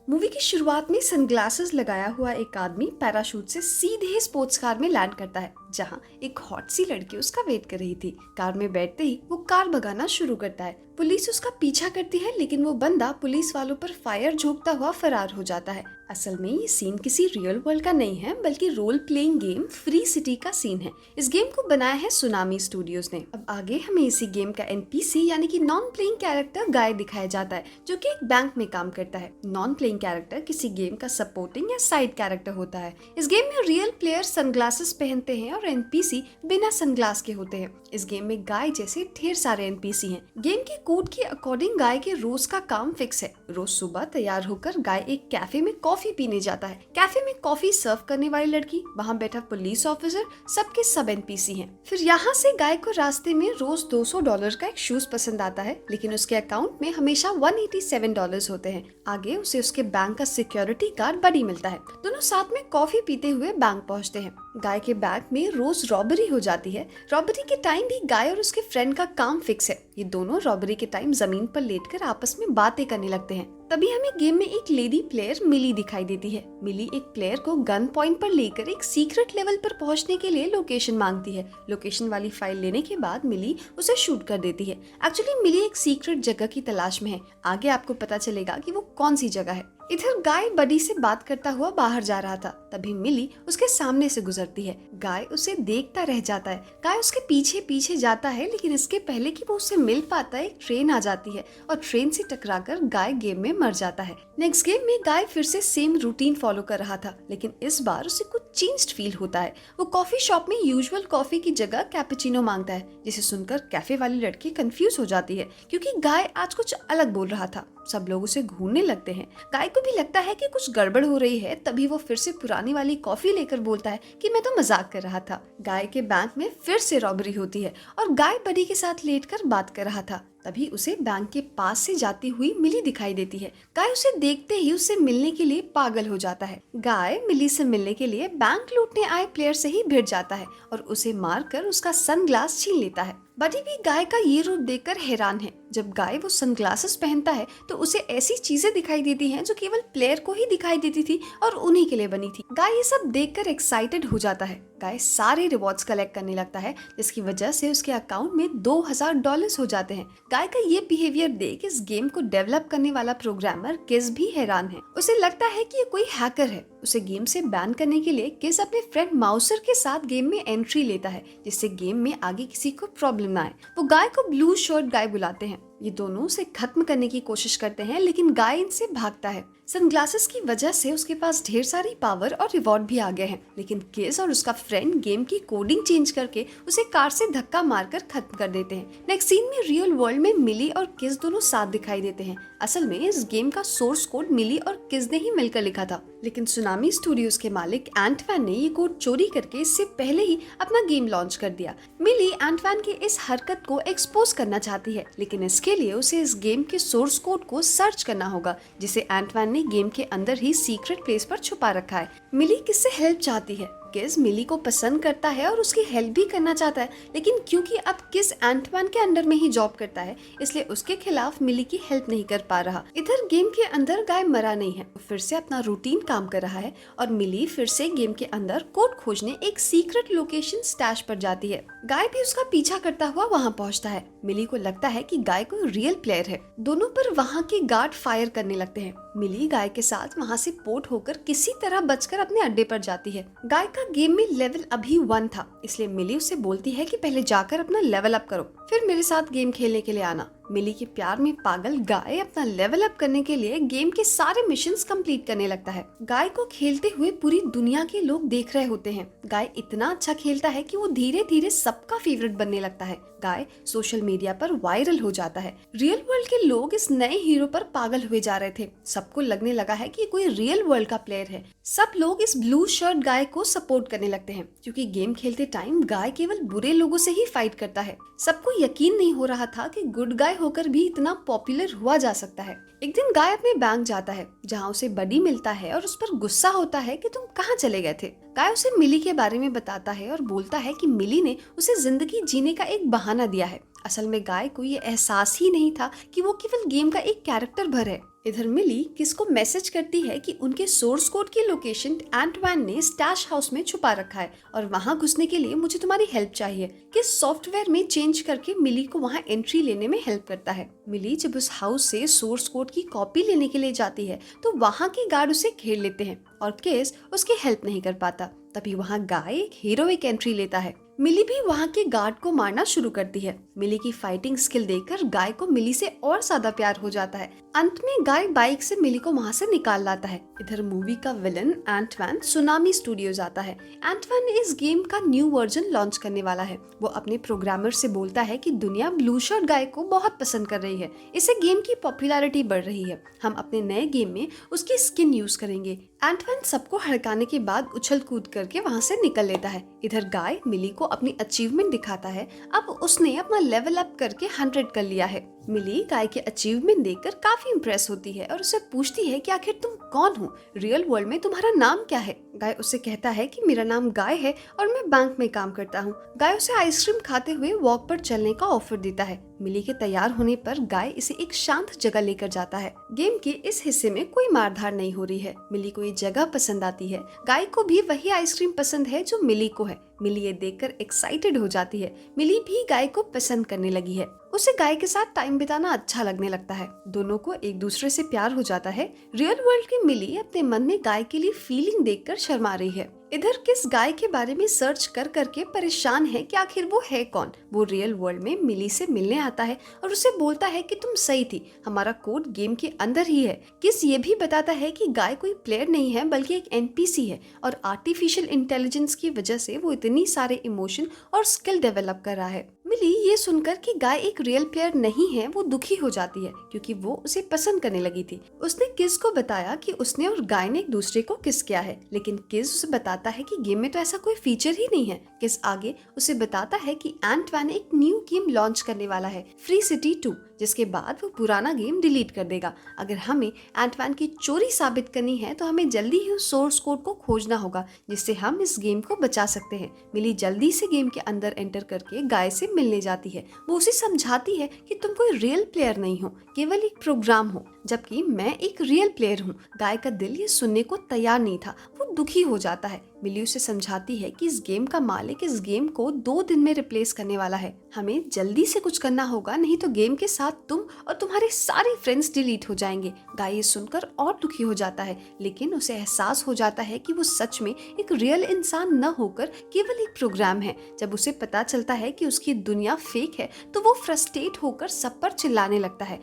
Movie की शुरुआत में सनग्लासेस लगाया हुआ एक आदमी पैराशूट से सीधे स्पोर्ट्स कार में लैंड करता है, जहां एक हॉट सी लड़की उसका वेट कर रही थी। कार में बैठते ही वो कार भगाना शुरू करता है। पुलिस उसका पीछा करती है, लेकिन वो बंदा पुलिस वालों पर फायर झोंकता हुआ फरार हो जाता है। असल में ये सीन किसी रियल वर्ल्ड का नहीं है, बल्कि role playing game free city का सीन है। इस गेम को बनाया है सुनामी स्टूडियोज ने। अब आगे हमें इसी गेम का एनपीसी यानी कि नॉन प्लेइंग कैरेक्टर गाय दिखाया जाता है, जो कि एक बैंक में काम करता है। नॉन प्लेइंग कैरेक्टर किसी गेम का सपोर्टिंग या साइड कैरेक्टर होता है। इस गेम में रियल प्लेयर सनग्लासेस पहनते हैं और एनपीसी बिना सनग्लास के होते हैं। इस गेम में गाय जैसे ढेर सारे एनपीसी हैं। गेम के कोड के अकॉर्डिंग गाय के रोज का काम फिक्स है। रोज सुबह तैयार होकर गाय एक कैफे में कॉफी पीने जाता है। कैफे में कॉफी सर्व करने वाली लड़की, वहाँ बैठा पुलिस ऑफिसर, सबके सब एनपीसी हैं। फिर यहाँ से गाय को रास्ते में रोज $200 का एक शूज पसंद आता है, लेकिन उसके अकाउंट में हमेशा $187 होते हैं। आगे उसे उसके बैंक का सिक्योरिटी गार्ड बडी मिलता है। दोनों साथ में कॉफी पीते हुए बैंक पहुँचते हैं। गाय के बैंक में रोज रॉबरी हो जाती है। रॉबरी के टाइम भी गाय और उसके फ्रेंड का काम फिक्स है। ये दोनों रॉबरी के टाइम जमीन पर लेटकर आपस में बातें करने लगते हैं। तभी हमें गेम में एक लेडी प्लेयर मिली दिखाई देती है। मिली एक प्लेयर को गन पॉइंट पर लेकर एक सीक्रेट लेवल पर पहुंचने के लिए लोकेशन मांगती है। लोकेशन वाली फाइल लेने के बाद मिली उसे शूट कर देती है। एक्चुअली मिली एक सीक्रेट जगह की तलाश में है। आगे आपको पता चलेगा कि वो कौन सी जगह है। इधर गाय बडी से बात करता हुआ बाहर जा रहा था, तभी मिली उसके सामने से गुजरती है। गाय उसे देखता रह जाता है। गाय उसके पीछे पीछे जाता है, लेकिन इसके पहले कि वो उससे मिल पाता है, एक ट्रेन आ जाती है और ट्रेन से टकराकर गाय गेम में मर जाता है। नेक्स्ट गेम में गाय फिर से सेम रूटीन फॉलो कर रहा था, लेकिन इस बार उसे कुछ चेंज्ड फील होता है। वो कॉफी शॉप में यूजुअल कॉफी की जगह कैपुचिनो मांगता है, जिसे सुनकर कैफे वाली लड़की कंफ्यूज हो जाती है, क्योंकि गाय आज कुछ अलग बोल रहा था। सब लोग उसे घूरने लगते हैं। गाय को भी लगता है कि कुछ गड़बड़ हो रही है, तभी वो फिर से पुरानी वाली कॉफी लेकर बोलता है कि मैं तो मजाक कर रहा था। गाय के बैंक में फिर से रॉबरी होती है और गाय बडी के साथ लेटकर बात कर रहा था। तभी उसे बैंक के पास से जाती हुई मिली दिखाई देती है। गाय उसे देखते ही उससे मिलने के लिए पागल हो जाता है। गाय मिली से मिलने के लिए बैंक लूटने आए प्लेयर से ही भिड़ जाता है और उसे मारकर उसका सनग्लास छीन लेता है। बडी भी गाय का ये रूप देखकर हैरान है। जब गाय वो सनग्लासेस पहनता है तो उसे ऐसी चीजें दिखाई देती हैं जो केवल प्लेयर को ही दिखाई देती थी और उन्हीं के लिए बनी थी। गाय ये सब देखकर एक्साइटेड हो जाता है। गाय सारे रिवॉर्ड्स कलेक्ट करने लगता है, जिसकी वजह से उसके अकाउंट में $2000 हो जाते हैं। गाय का ये बिहेवियर देख इस गेम को डेवलप करने वाला प्रोग्रामर किस भी हैरान है। उसे लगता है कि ये कोई हैकर है। उसे गेम से बैन करने के लिए किस अपने फ्रेंड माउसर के साथ गेम में एंट्री लेता है, जिससे गेम में आगे किसी को प्रॉब्लम ना आए। वो गाय को ब्लू शर्ट गाय बुलाते हैं। ये दोनों उसे खत्म करने की कोशिश करते हैं, लेकिन गाय इनसे भागता है। सनग्लासेस की वजह से उसके पास ढेर सारी पावर और रिवॉर्ड भी आ गए हैं, लेकिन किस और उसका फ्रेंड गेम की कोडिंग चेंज करके उसे कार से धक्का मारकर खत्म कर देते हैं। नेक्स्ट सीन में रियल वर्ल्ड में मिली और किस दोनों साथ दिखाई देते हैं। असल में इस गेम का सोर्स कोड मिली और किस ने ही मिलकर लिखा था, लेकिन सुनामी स्टूडियोज के मालिक एंटमैन ने ये कोड चोरी करके इससे पहले ही अपना गेम लॉन्च कर दिया। मिली एंटमैन की इस हरकत को एक्सपोज करना चाहती है, लेकिन इसके लिए उसे इस गेम के सोर्स कोड को सर्च करना होगा, जिसे एंटमैन ने गेम के अंदर ही सीक्रेट प्लेस पर छुपा रखा है। मिली किससे हेल्प चाहती है। किस मिली को पसंद करता है और उसकी हेल्प भी करना चाहता है, लेकिन क्योंकि अब किस एंटमैन के अंडर में ही जॉब करता है, इसलिए उसके खिलाफ मिली की हेल्प नहीं कर पा रहा। इधर गेम के अंदर गाय मरा नहीं है, फिर से अपना रूटीन काम कर रहा है और मिली फिर से गेम के अंदर कोड खोजने एक सीक्रेट लोकेशन स्टैश पर जाती है। गाय भी उसका पीछा करता हुआ वहाँ पहुँचता है। मिली को लगता है कि गाय कोई रियल प्लेयर है। दोनों पर वहाँ के गार्ड फायर करने लगते हैं। मिली गाय के साथ वहाँ से पोर्ट होकर किसी तरह बचकर अपने अड्डे पर जाती है। गाय का गेम में लेवल अभी 1 था, इसलिए मिली उससे बोलती है कि पहले जाकर अपना लेवल अप करो, फिर मेरे साथ गेम खेलने के लिए आना। मिली के प्यार में पागल गाय अपना लेवल अप करने के लिए गेम के सारे मिशंस कंप्लीट करने लगता है। गाय को खेलते हुए पूरी दुनिया के लोग देख रहे होते हैं। गाय इतना अच्छा खेलता है कि वो धीरे धीरे सबका फेवरेट बनने लगता है। गाय सोशल मीडिया पर वायरल हो जाता है। रियल वर्ल्ड के लोग इस नए हीरो पर पागल हुए जा रहे थे। सबको लगने लगा है कि कोई रियल वर्ल्ड का प्लेयर है। सब लोग इस ब्लू शर्ट गाय को सपोर्ट करने लगते हैं, क्योंकि गेम खेलते टाइम गाय केवल बुरे लोगों से ही फाइट करता है। सबको यकीन नहीं हो रहा था कि गुड गाय होकर भी इतना पॉपुलर हुआ जा सकता है। एक दिन गाय अपने बैंक जाता है, जहाँ उसे बडी मिलता है और उस पर गुस्सा होता है कि तुम कहाँ चले गए थे। गाय उसे मिली के बारे में बताता है और बोलता है कि मिली ने उसे जिंदगी जीने का एक बहाना दिया है। असल में गाय को ये एहसास ही नहीं था कि वो केवल गेम का एक कैरेक्टर भर है। इधर मिली किस को मैसेज करती है कि उनके सोर्स कोड की लोकेशन एंटवैन ने स्टैश हाउस में छुपा रखा है और वहां घुसने के लिए मुझे तुम्हारी हेल्प चाहिए। किस सॉफ्टवेयर में चेंज करके मिली को वहां एंट्री लेने में हेल्प करता है। मिली जब उस हाउस से सोर्स कोड की कॉपी लेने के लिए जाती है तो वहां के गार्ड उसे घेर लेते हैं और किस उसकी हेल्प नहीं कर पाता। तभी वहां गाय एक हीरोइक एंट्री लेता है। मिली भी वहां के गार्ड को मारना शुरू करती है। मिली की फाइटिंग स्किल देखकर गाय को मिली से और ज्यादा प्यार हो जाता है। अंत में गाय बाइक से मिली को वहां से निकाल लाता है। इधर मूवी का विलन एंटवैन सुनामी स्टूडियोज आता है। एंटवैन इस गेम का न्यू वर्जन लॉन्च करने वाला है। वो अपने प्रोग्रामर से बोलता है कि दुनिया ब्लू शर्ट गाय को बहुत पसंद कर रही है, इससे गेम की पॉपुलैरिटी बढ़ रही है। हम अपने नए गेम में उसकी स्किन यूज करेंगे। एंटवैन सबको हड़काने के बाद उछल कूद करके वहां से निकल लेता है। इधर गाय मिली को अपनी अचीवमेंट दिखाता है। अब उसने अपना लेवल अप करके 100 कर लिया है। मिली गाय के अचीवमेंट देखकर काफी इम्प्रेस होती है और उसे पूछती है कि आखिर तुम कौन हो, रियल वर्ल्ड में तुम्हारा नाम क्या है। गाय उसे कहता है कि मेरा नाम गाय है और मैं बैंक में काम करता हूँ। गाय उसे आइसक्रीम खाते हुए वॉक पर चलने का ऑफर देता है। मिली के तैयार होने पर गाय इसे एक शांत जगह लेकर जाता है। गेम के इस हिस्से में कोई मारधार नहीं हो रही है। मिली को ये जगह पसंद आती है। गाय को भी वही आइसक्रीम पसंद है जो मिली को है। मिली ये देखकर एक्साइटेड हो जाती है। मिली भी गाय को पसंद करने लगी है। उसे गाय के साथ टाइम बिताना अच्छा लगने लगता है। दोनों को एक दूसरे से प्यार हो जाता है। रियल वर्ल्ड की मिली अपने मन में गाय के लिए फीलिंग देखकर शर्मा रही है। इधर किस गाय के बारे में सर्च कर करके परेशान है कि आखिर वो है कौन। वो रियल वर्ल्ड में मिली से मिलने आता है और उसे बोलता है कि तुम सही थी, हमारा कोड गेम के अंदर ही है। किस ये भी बताता है कि गाय कोई प्लेयर नहीं है बल्कि एक एनपीसी है और आर्टिफिशियल इंटेलिजेंस की वजह से वो इतनी सारे इमोशन और स्किल डेवलप कर रहा है। मिली ये सुनकर कि गाय एक रियल प्लेयर नहीं है वो दुखी हो जाती है क्योंकि वो उसे पसंद करने लगी थी। उसने किस को बताया कि उसने और गाय ने एक दूसरे को किस किया है, लेकिन किस उसे बताता है कि गेम में तो ऐसा कोई फीचर ही नहीं है। किस आगे उसे बताता है कि एंटवैन एक न्यू गेम लॉन्च करने वाला है, फ्री सिटी 2, जिसके बाद वो पुराना गेम डिलीट कर देगा। अगर हमें एंटवैन की चोरी साबित करनी है तो हमें जल्दी ही उस सोर्स कोड को खोजना होगा जिससे हम इस गेम को बचा सकते हैं। मिली जल्दी से गेम के अंदर एंटर करके गाय से मिलने जाती है। वो उसे समझाती है कि तुम कोई रियल प्लेयर नहीं हो, केवल एक प्रोग्राम हो, जबकि मैं एक रियल प्लेयर हूँ। गाय का दिल ये सुनने को तैयार नहीं था, वो दुखी हो जाता है। मिली उसे समझाती है कि इस गेम का मालिक इस गेम को 2 दिन में रिप्लेस करने वाला है। हमें जल्दी से कुछ करना होगा, नहीं तो गेम के साथ तुम और तुम्हारे सारे फ्रेंड्स डिलीट हो जाएंगे। गाय ये सुनकर और दुखी हो जाता है, लेकिन उसे एहसास हो जाता है कि वो सच में एक रियल इंसान न होकर केवल एक प्रोग्राम है। जब उसे पता चलता है कि उसकी दुनिया फेक है तो वो फ्रस्ट्रेट होकर सब पर चिल्लाने लगता है।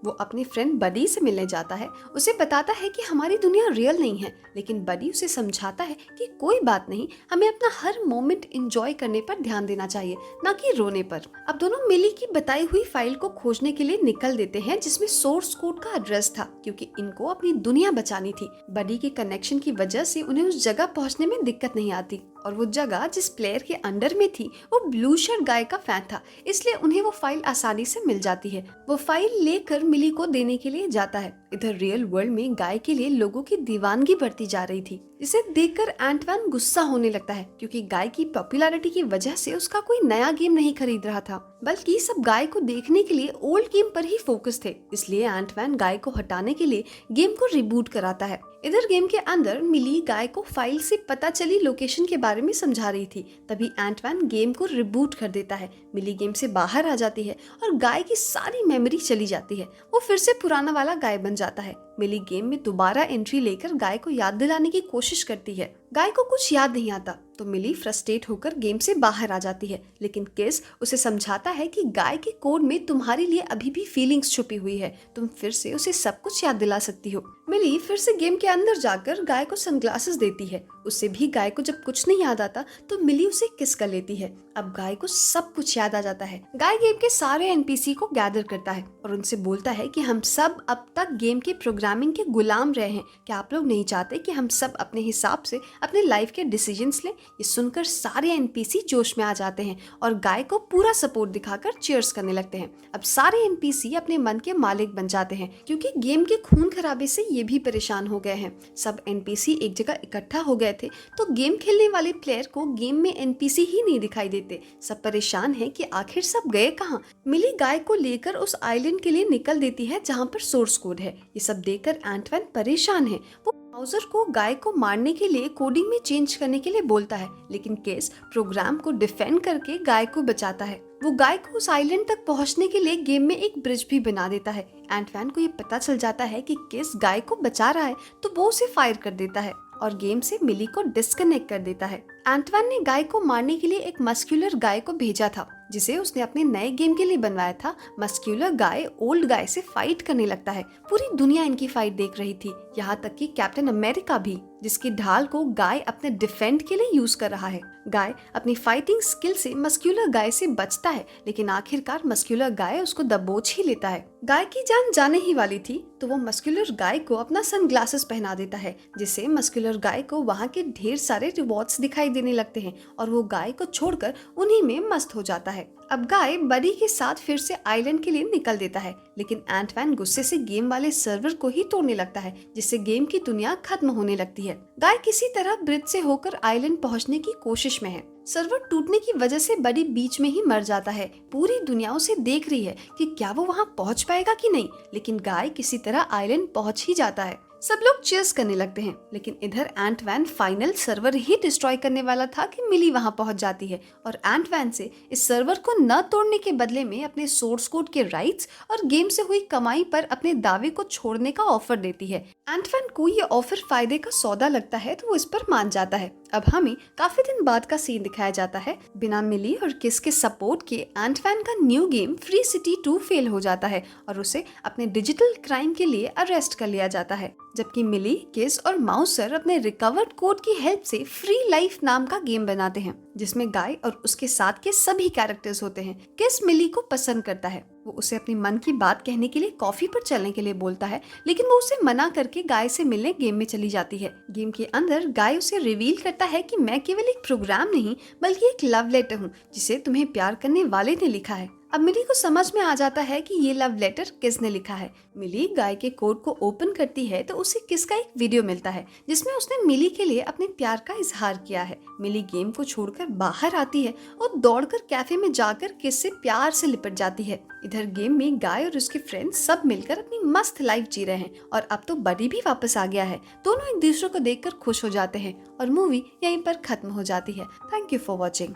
वो अपने फ्रेंड बडी से मिलने जाता है। उसे बताता है कि हमारी दुनिया रियल नहीं है, लेकिन बडी उसे समझाता है कि कोई बात नहीं, हमें अपना हर मोमेंट एंजॉय करने पर ध्यान देना चाहिए, ना कि रोने पर। अब दोनों मिली की बताई हुई फाइल को खोजने के लिए निकल देते हैं जिसमें सोर्स कोड का एड्रेस था, क्योंकि इनको अपनी दुनिया बचानी थी। बडी के कनेक्शन की वजह से उन्हें उस जगह पहुंचने में दिक्कत नहीं आती और वो जगह जिस प्लेयर के अंडर में थी वो ब्लू शर्ट गाय का फैन था, इसलिए उन्हें वो फाइल आसानी से मिल जाती है। वो फाइल लेकर मिली को देने के लिए जाता है। इधर रियल वर्ल्ड में गाय के लिए लोगों की दीवानगी बढ़ती जा रही थी, जिसे देखकर एंटवैन गुस्सा होने लगता है क्योंकि गाय की पॉपुलैरिटी की वजह से उसका कोई नया गेम नहीं खरीद रहा था, बल्कि सब गाय को देखने के लिए ओल्ड गेम पर ही फोकस थे। इसलिए एंटवैन गाय को हटाने के लिए गेम को रिबूट कराता है। इधर गेम के अंदर मिली गाय को फाइल से पता चली लोकेशन के बारे में समझा रही थी, तभी एंटवैन गेम को रिबूट कर देता है। मिली गेम से बाहर आ जाती है और गाय की सारी मेमोरी चली जाती है। वो फिर से पुराना वाला गाय बन जाता है। मिली गेम में दोबारा एंट्री लेकर गाय को याद दिलाने की कोशिश करती है। गाय को कुछ याद नहीं आता तो मिली फ्रस्ट्रेट होकर गेम से बाहर आ जाती है, लेकिन किस उसे समझाता है कि गाय के कोड में तुम्हारे लिए अभी भी फीलिंग्स छुपी हुई है, तुम फिर से उसे सब कुछ याद दिला सकती हो। मिली फिर से गेम के अंदर जाकर गाय को सनग्लासेस देती है। उससे भी गाय को जब कुछ नहीं याद आता तो मिली उसे किस कर लेती है। अब गाय को सब कुछ याद आ जाता है। गाय गेम के सारे एनपीसी को गैदर करता है और उनसे बोलता है कि हम सब अब तक गेम के प्रोग्रामिंग के गुलाम रहे हैं। क्या आप लोग नहीं चाहते कि हम सब अपने हिसाब से अपने लाइफ के डिसीजंस लें? ये सुनकर सारे एनपीसी जोश में आ जाते हैं और गाय को पूरा सपोर्ट दिखाकर चीयर्स करने लगते हैं। अब सारे एनपीसी अपने मन के मालिक बन जाते हैं क्योंकि गेम के खून खराबे से ये भी परेशान हो गए हैं। सब एनपीसी एक जगह इकट्ठा हो गए थे तो गेम खेलने वाले प्लेयर को गेम में एनपीसी ही नहीं दिखाई देते। सब परेशान हैं कि आखिर सब गए कहाँ। मिली गाय को लेकर उस आइलैंड के लिए निकल देती है जहाँ पर सोर्स कोड है। ये सब देखकर एंटवैन परेशान है। वो माउजर को गाय को मारने के लिए कोडिंग में चेंज करने के लिए बोलता है, लेकिन केस प्रोग्राम को डिफेंड करके गाय को बचाता है। वो गाय को उस आइलैंड तक पहुंचने के लिए गेम में एक ब्रिज भी बना देता है। एंटवैन को ये पता चल जाता है कि केस गाय को बचा रहा है तो वो उसे फायर कर देता है और गेम से मिली को डिस्कनेक्ट कर देता है। एंटवैन ने गाय को मारने के लिए एक मस्क्यूलर गाय को भेजा था जिसे उसने अपने नए गेम के लिए बनवाया था। मस्क्यूलर गाय ओल्ड गाय से फाइट करने लगता है। पूरी दुनिया इनकी फाइट देख रही थी, यहाँ तक कि कैप्टन अमेरिका भी, जिसकी ढाल को गाय अपने डिफेंड के लिए यूज कर रहा है। गाय अपनी फाइटिंग स्किल से मस्क्यूलर गाय से बचता है, लेकिन आखिरकार मस्क्यूलर गाय उसको दबोच ही लेता है। गाय की जान जाने ही वाली थी तो वो मस्क्यूलर गाय को अपना सनग्लासेस पहना देता है, जिससे मस्क्यूलर गाय को वहाँ के ढेर सारे रिवॉर्ड्स दिखाई देने लगते हैं और वो गाय को छोड़कर उन्हीं में मस्त हो जाता है। अब गाय बडी के साथ फिर से आइलैंड के लिए निकल देता है, लेकिन एंटवैन गुस्से से गेम वाले सर्वर को ही तोड़ने लगता है, जिससे गेम की दुनिया खत्म होने लगती है। गाय किसी तरह ब्रिज से होकर आइलैंड पहुंचने की कोशिश में है। सर्वर टूटने की वजह से बडी बीच में ही मर जाता है। पूरी दुनिया उसे देख रही है कि क्या वो वहाँ पहुँच पाएगा कि नहीं, लेकिन गाय किसी तरह आइलैंड पहुँच ही जाता है। सब लोग चीयर्स करने लगते हैं, लेकिन इधर एंटवैन फाइनल सर्वर ही डिस्ट्रॉय करने वाला था कि मिली वहां पहुंच जाती है और एंटवैन से इस सर्वर को न तोड़ने के बदले में अपने सोर्स कोड के राइट्स और गेम से हुई कमाई पर अपने दावे को छोड़ने का ऑफर देती है। एंटवैन को ये ऑफर फायदे का सौदा लगता है तो वो इस पर मान जाता है। अब हमें काफी दिन बाद का सीन दिखाया जाता है। बिना मिली और किस के सपोर्ट के एंटवैन का new game free city 2 fail हो जाता है और उसे अपने डिजिटल क्राइम के लिए अरेस्ट कर लिया जाता है, जबकि मिली, किस और माउसर अपने रिकवर्ड कोड की हेल्प से फ्री लाइफ नाम का गेम बनाते हैं, जिसमें गाय और उसके साथ के सभी कैरेक्टर्स होते हैं। किस मिली को पसंद करता है। वो उसे अपनी मन की बात कहने के लिए कॉफी पर चलने के लिए बोलता है, लेकिन वो उसे मना करके गाय से मिलने गेम में चली जाती है। गेम के अंदर गाय उसे रिवील करता है कि मैं केवल एक प्रोग्राम नहीं बल्कि एक लव लेटर हूँ जिसे तुम्हें प्यार करने वाले ने लिखा है। अब मिली को समझ में आ जाता है कि ये लव लेटर किसने लिखा है। मिली गाय के कोड को ओपन करती है तो उसे किस का एक वीडियो मिलता है जिसमें उसने मिली के लिए अपने प्यार का इजहार किया है। मिली गेम को छोड़कर बाहर आती है और दौड़कर कैफे में जाकर किस से प्यार से लिपट जाती है। इधर गेम में गाय और उसके फ्रेंड्स सब मिलकर अपनी मस्त लाइफ जी रहे हैं और अब तो बडी भी वापस आ गया है। दोनों एक दूसरे को देखकर खुश हो जाते हैं और मूवी यहीं पर खत्म हो जाती है। Thank you for watching.